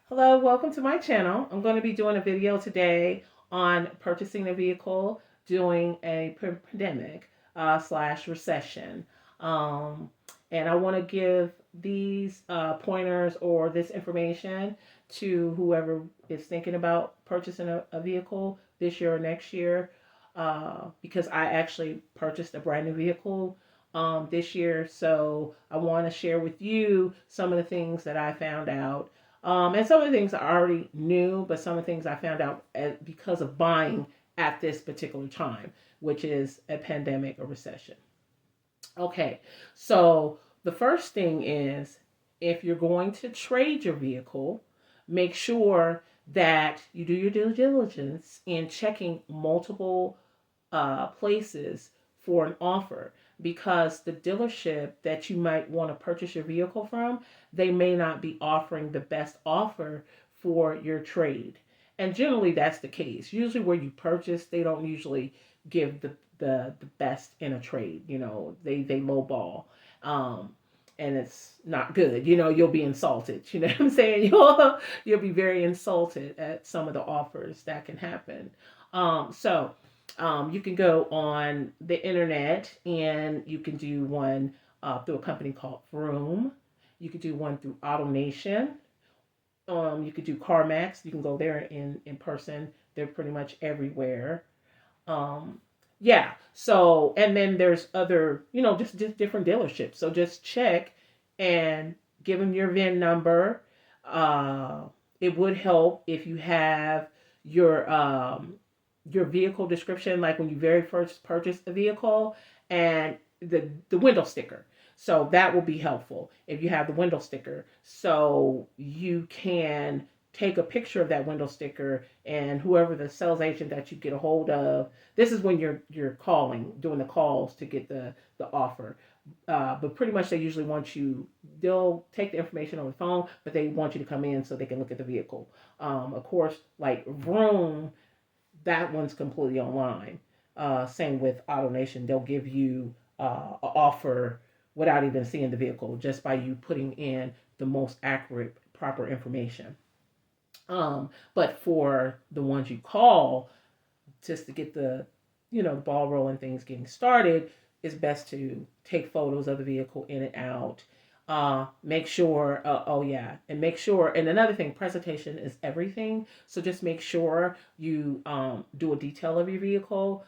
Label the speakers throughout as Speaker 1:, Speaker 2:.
Speaker 1: Hello, welcome to my channel. I'm going to be doing a video today on purchasing a vehicle during a pandemic slash recession. Um, and I want to give these pointers or this information to whoever is thinking about purchasing a vehicle this year or next year, because I actually purchased a brand new vehicle this year. So I want to share with you some of the things that I found out, and some of the things I already knew, but some of the things I found out because of buying at this particular time, which is a pandemic or recession. Okay, so the first thing is, if you're going to trade your vehicle, make sure that you do your due diligence in checking multiple places for an offer, because the dealership that you might want to purchase your vehicle from, they may not be offering the best offer for your trade. And generally that's the case. Usually where you purchase, they don't usually give the best in a trade. They lowball. And it's not good. You'll be insulted. You know what I'm saying? You'll be very insulted at some of the offers that can happen. So you can go on the internet and you can do one through a company called Vroom. You could do one through AutoNation. You could do CarMax. You can go there in person. They're pretty much everywhere. Um, yeah. So, and then there's other, just different dealerships. So just check and give them your VIN number. Uh, it would help if you have your your vehicle description, like when you very first purchase the vehicle, and the window sticker. So that will be helpful if you have the window sticker. So you can take a picture of that window sticker, and whoever the sales agent that you get a hold of, this is when you're calling, doing the calls to get the offer. But pretty much they usually want you, they'll take the information on the phone, but they want you to come in so they can look at the vehicle. Of course, like Vroom, that one's completely online. Same with AutoNation, they'll give you an offer without even seeing the vehicle, just by you putting in the most accurate, proper information. But for the ones you call, just to get the ball rolling, things getting started, it's best to take photos of the vehicle in and out. Make sure, oh yeah, and make sure, and another thing, presentation is everything. So just make sure you do a detail of your vehicle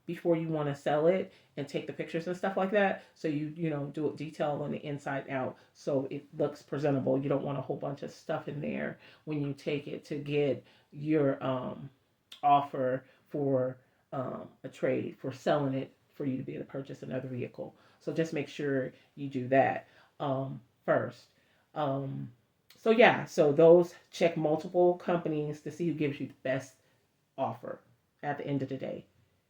Speaker 1: before you want to sell it, and take the pictures and stuff like that. So do a detail on the inside out so it looks presentable. You don't want a whole bunch of stuff in there when you take it to get your offer for a trade, for selling it, for you to be able to purchase another vehicle. So just make sure you do that first. Um, so yeah, so those, check multiple companies to see who gives you the best offer at the end of the day.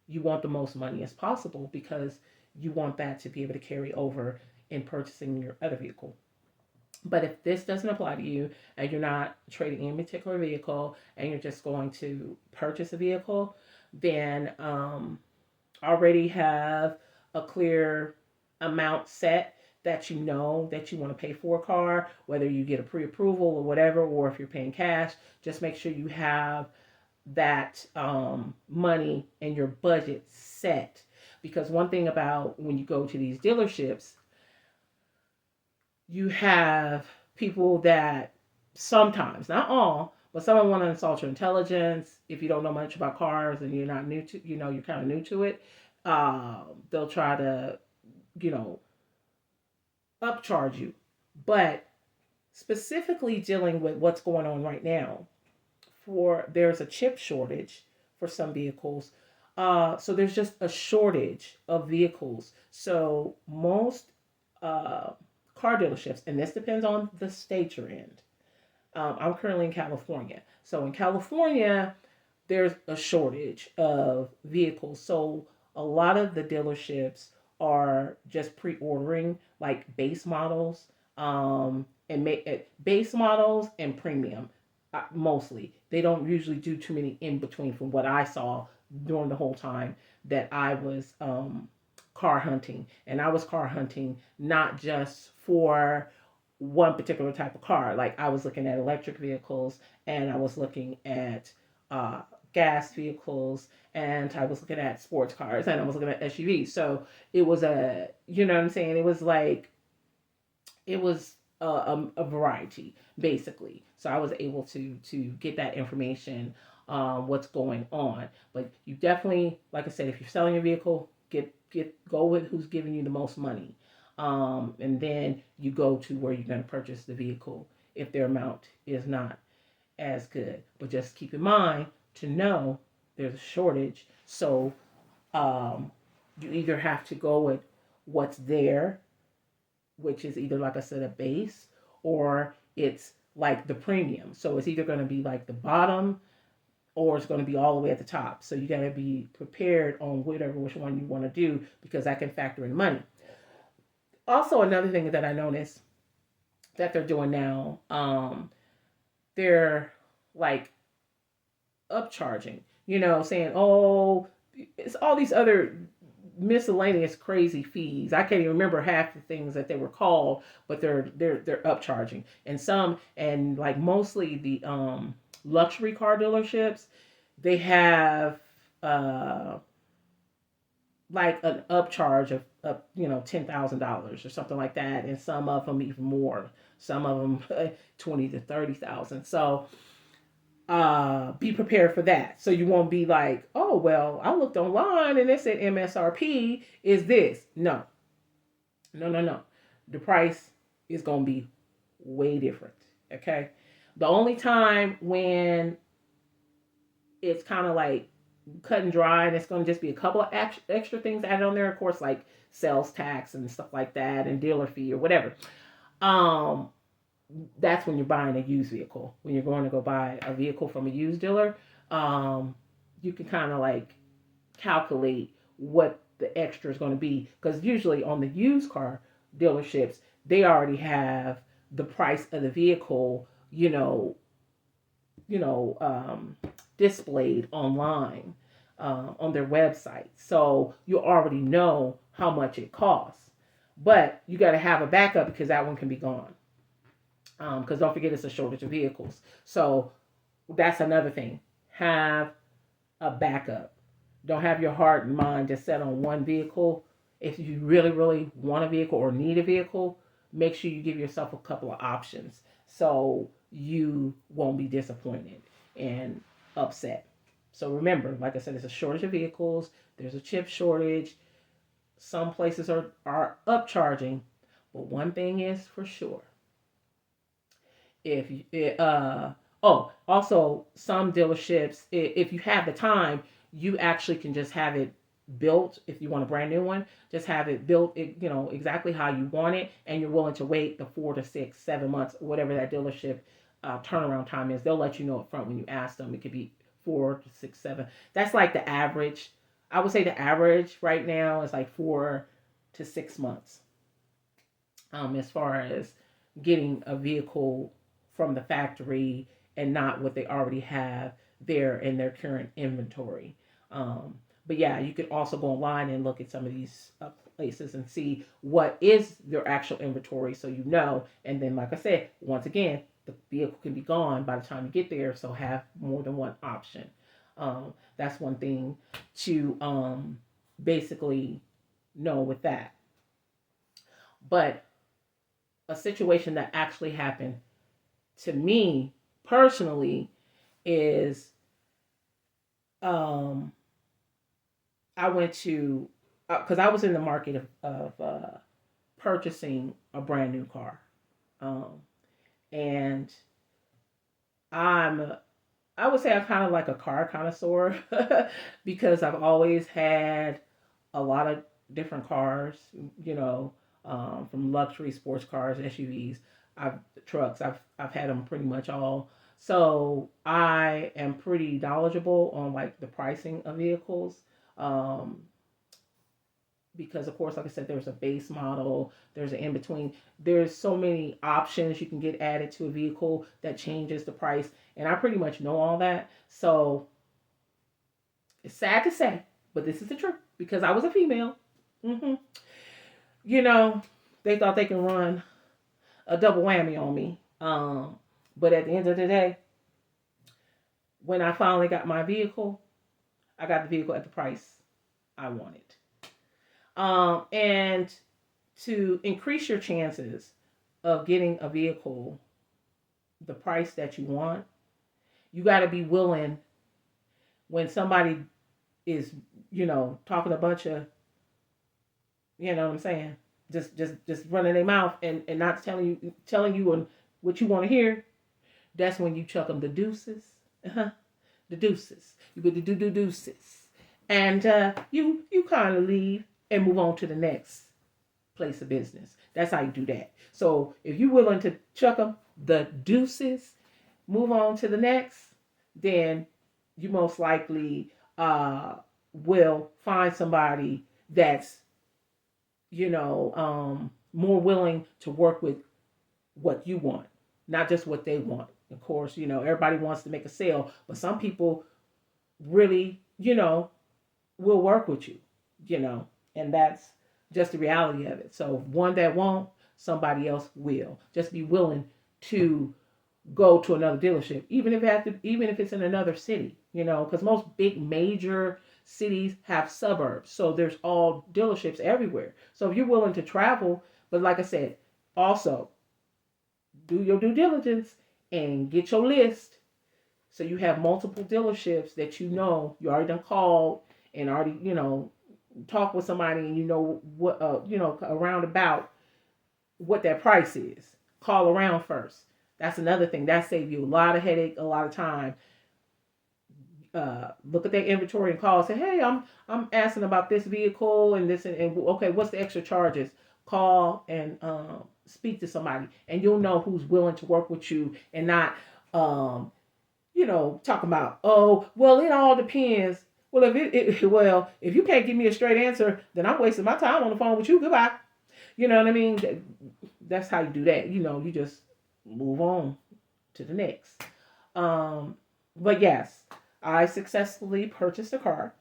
Speaker 1: You want the most money as possible because you want that to be able to carry over in purchasing your other vehicle. But if this doesn't apply to you and you're not trading any particular vehicle and you're just going to purchase a vehicle, then already have a clear amount set that that you want to pay for a car, whether you get a pre-approval or whatever, or if you're paying cash. Just make sure you have that money and your budget set. Because one thing about when you go to these dealerships, you have people that sometimes, not all, but some want to insult your intelligence. If you don't know much about cars and you're not new to, you're kind of new to it, they'll try to, you know, upcharge you. But specifically dealing with what's going on right now, there's a chip shortage for some vehicles. So there's just a shortage of vehicles. So most uh, car dealerships, and this depends on the state you're in. I'm currently in California. So in California, there's a shortage of vehicles. So a lot of the dealerships are just pre-ordering like base models, and make it base models and premium. Mostly, they don't usually do too many in between. From what I saw during the whole time that I was car hunting, and I was car hunting not just for one particular type of car. Like I was looking at electric vehicles, and I was looking at uh, gas vehicles, and I was looking at sports cars, and I was looking at SUVs. So it was you know what I'm saying? It was like, it was a variety basically. So I was able to get that information, what's going on. But you definitely, like I said, if you're selling a vehicle, get go with who's giving you the most money, and then you go to where you're going to purchase the vehicle if their amount is not as good. But just keep in mind to know there's a shortage. So um, you either have to go with what's there, which is either, like I said, a base, or it's like the premium. So it's either going to be like the bottom, or it's going to be all the way at the top. So you got to be prepared on which one you want to do, because that can factor in money. Also, another thing that I noticed that they're doing now, they're like upcharging, saying, oh, it's all these other miscellaneous crazy fees. I can't even remember half the things that they were called, but they're upcharging. And like mostly the luxury car dealerships, they have uh like an upcharge of $10,000 or something like that, and some of them even more. Some of them 20 to 30,000. So be prepared for that. So you won't be like, oh, well, I looked online and it said MSRP is this. No, no, no, no. The price is going to be way different. Okay. The only time when it's kind of like cut and dry, and it's going to just be a couple of extra things added on there, of course, like sales tax and stuff like that, and dealer fee or whatever. Um, that's when you're buying a used vehicle. When you're going to go buy a vehicle from a used dealer, um, you can kind of like calculate what the extra is going to be, because usually on the used car dealerships, they already have the price of the vehicle, you know, displayed online, on their website. So you already know how much it costs. But you got to have a backup, because that one can be gone. Because don't forget, it's a shortage of vehicles. So that's another thing. Have a backup. Don't have your heart and mind just set on one vehicle. If you really, really want a vehicle or need a vehicle, make sure you give yourself a couple of options, so you won't be disappointed and upset. So remember, like I said, there's a shortage of vehicles. There's a chip shortage. Some places are upcharging. But one thing is for sure, if you, oh, also some dealerships, if you have the time, you actually can just have it built. If you want a brand new one, just have it built, exactly how you want it, and you're willing to wait the 4 to 6, 7 months, whatever that dealership turnaround time is. They'll let you know up front when you ask them. It could be 4 to 6, 7. That's like the average. I would say the average right now is like 4 to 6 months, as far as getting a vehicle from the factory, and not what they already have there in their current inventory. Um, but yeah, you could also go online and look at some of these places and see what is their actual inventory, so you know. And then, like I said, once again, the vehicle can be gone by the time you get there, so have more than one option. That's one thing to basically know with that. But a situation that actually happened to me personally is, um, I went to, because I was in the market of purchasing a brand new car. Um, and I'm, I would say I'm kind of like a car connoisseur because I've always had a lot of different cars, you know, from luxury sports cars, SUVs, I've trucks. I've had them pretty much all. So I am pretty knowledgeable on like the pricing of vehicles. Um, because of course, like I said, there's a base model, there's an in between. There's so many options you can get added to a vehicle that changes the price, and I pretty much know all that. So it's sad to say, but this is the truth, because I was a female. hmm You know, they thought they can run a double whammy on me. But at the end of the day, when I finally got my vehicle, I got the vehicle at the price I wanted. And to increase your chances of getting a vehicle the price that you want, you got to be willing when somebody is, talking a bunch of, you know what I'm saying, just running their mouth and not telling you on what you want to hear. That's when you chuck them the deuces. Uh-huh. The deuces. You put the deuces. And you kind of leave and move on to the next place of business. That's how you do that. So if you're willing to chuck them the deuces, move on to the next, then you most likely will find somebody that's, more willing to work with what you want, not just what they want. Of course, everybody wants to make a sale, but some people really, will work with you, and that's just the reality of it. So one that won't, somebody else will. Just be willing to go to another dealership, even if it's in another city, because most big major cities have suburbs, so there's all dealerships everywhere. So if you're willing to travel, but like I said, also do your due diligence and get your list so you have multiple dealerships that you already done called and already talk with somebody and what around about what that price is. Call around first. That's another thing that saves you a lot of headache, a lot of time. Look at their inventory and call. Say, hey, I'm asking about this vehicle and this and okay, what's the extra charges? Call and speak to somebody, and you'll know who's willing to work with you and not talking about, oh, well, it all depends. Well, if you can't give me a straight answer, then I'm wasting my time on the phone with you. Goodbye. You know what I mean? That's how you do that. You just move on to the next. But yes, I successfully purchased a car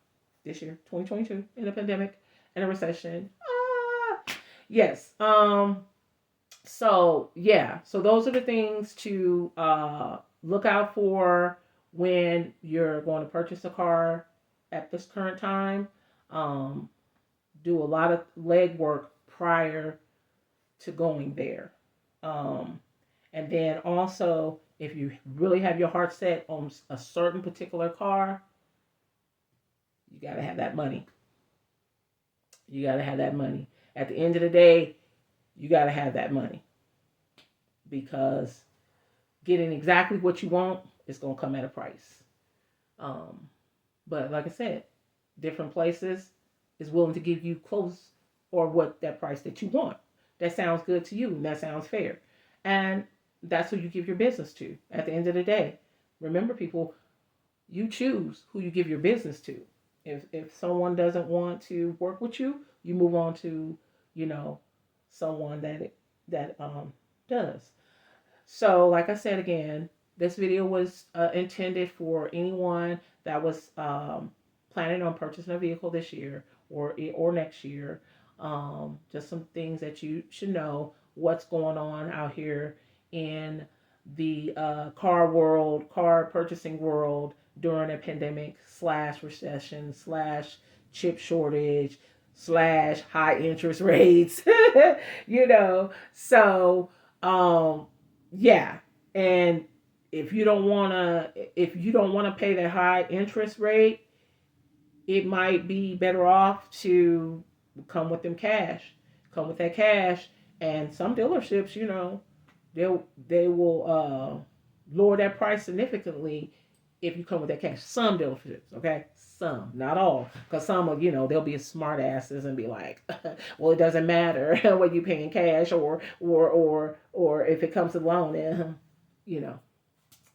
Speaker 1: this year, 2022, in a pandemic and a recession. Yes. So those are the things to look out for when you're going to purchase a car at this current time. Do a lot of legwork prior to going there. And then also, if you really have your heart set on a certain particular car, you got to have that money. You got to have that money. At the end of the day, you got to have that money, because getting exactly what you want is going to come at a price. But like I said, different places is willing to give you close or what that price that you want. That sounds good to you and that sounds fair. And that's who you give your business to at the end of the day. Remember, people, you choose who you give your business to. If someone doesn't want to work with you, you move on to, someone that does. So, like I said again, this video was intended for anyone that was planning on purchasing a vehicle this year or next year. Just some things that you should know what's going on out here in the car purchasing world during a pandemic / recession / chip shortage / high interest rates. So yeah, and if you don't want to pay that high interest rate, it might be better off to come with that cash. And some dealerships, they will lower that price significantly if you come with that cash. Some dealerships, okay, some, not all, because some of they'll be smart asses and be like, well, it doesn't matter what you paying cash or if it comes to loan,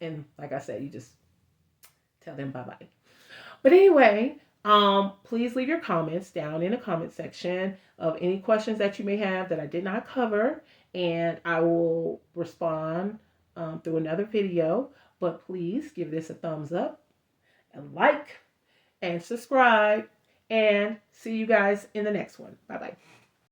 Speaker 1: and like I said, you just tell them bye bye. But anyway, please leave your comments down in the comment section of any questions that you may have that I did not cover, and I will respond through another video. But please give this a thumbs up, a like, and subscribe, and see you guys in the next one. Bye bye.